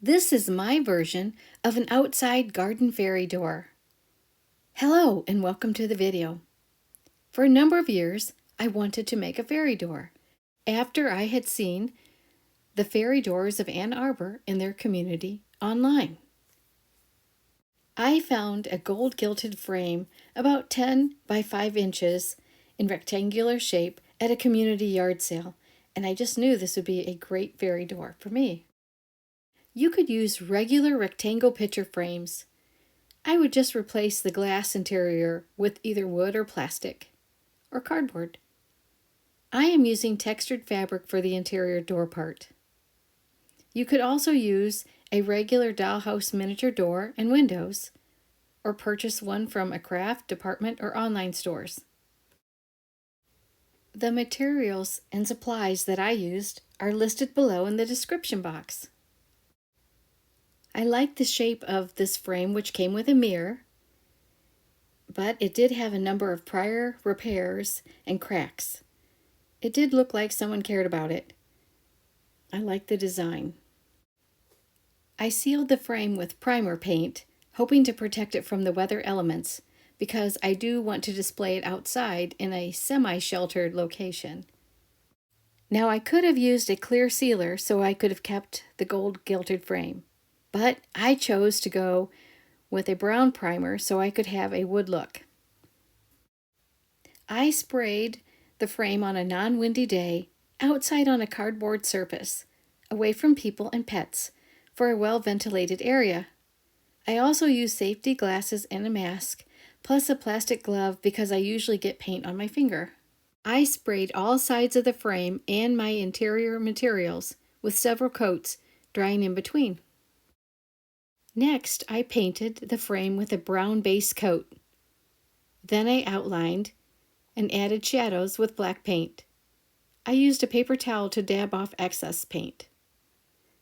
This is my version of an outside garden fairy door. Hello and welcome to the video. For a number of years, I wanted to make a fairy door after I had seen the fairy doors of Ann Arbor in their community online. I found a gold gilded frame about 10 by 5 inches in rectangular shape at a community yard sale, and I just knew this would be a great fairy door for me. You could use regular rectangle picture frames. I would just replace the glass interior with either wood or plastic, or cardboard. I am using textured fabric for the interior door part. You could also use a regular dollhouse miniature door and windows, or purchase one from a craft, department, or online stores. The materials and supplies that I used are listed below in the description box. I like the shape of this frame, which came with a mirror, but it did have a number of prior repairs and cracks. It did look like someone cared about it. I like the design. I sealed the frame with primer paint, hoping to protect it from the weather elements, because I do want to display it outside in a semi-sheltered location. Now I could have used a clear sealer so I could have kept the gold gilded frame, but I chose to go with a brown primer so I could have a wood look. I sprayed the frame on a non-windy day outside on a cardboard surface, away from people and pets, for a well-ventilated area. I also used safety glasses and a mask, plus a plastic glove because I usually get paint on my finger. I sprayed all sides of the frame and my interior materials with several coats, drying in between. Next, I painted the frame with a brown base coat. Then I outlined and added shadows with black paint. I used a paper towel to dab off excess paint.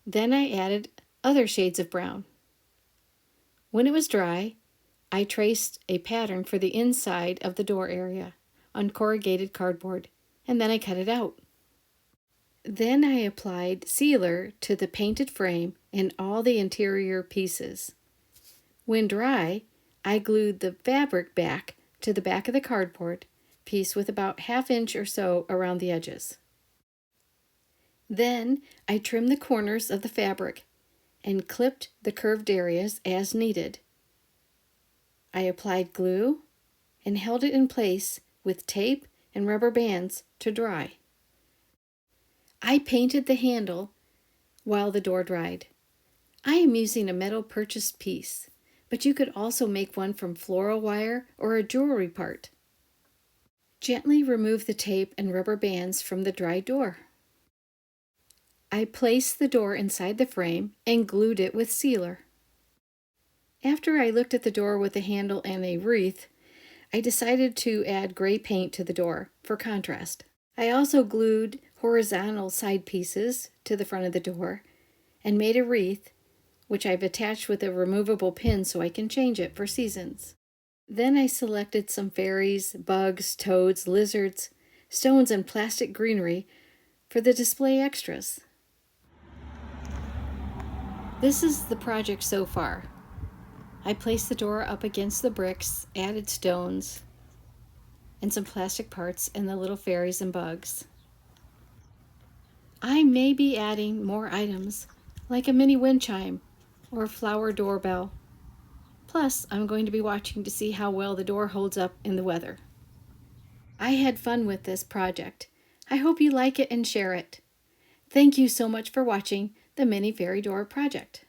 Then I added other shades of brown. When it was dry, I traced a pattern for the inside of the door area on corrugated cardboard, and then I cut it out. Then I applied sealer to the painted frame and all the interior pieces. When dry, I glued the fabric back to the back of the cardboard piece with about 1/2 inch or so around the edges. Then I trimmed the corners of the fabric and clipped the curved areas as needed. I applied glue and held it in place with tape and rubber bands to dry. I painted the handle while the door dried. I am using a metal purchased piece, but you could also make one from floral wire or a jewelry part. Gently remove the tape and rubber bands from the dry door. I placed the door inside the frame and glued it with sealer. After I looked at the door with the handle and a wreath, I decided to add gray paint to the door for contrast. I also glued horizontal side pieces to the front of the door and made a wreath, which I've attached with a removable pin so I can change it for seasons. Then I selected some fairies, bugs, toads, lizards, stones, and plastic greenery for the display extras. This is the project so far. I placed the door up against the bricks, added stones, and some plastic parts and the little fairies and bugs. I may be adding more items, like a mini wind chime or a flower doorbell. Plus, I'm going to be watching to see how well the door holds up in the weather. I had fun with this project. I hope you like it and share it. Thank you so much for watching the Mini Fairy Door project.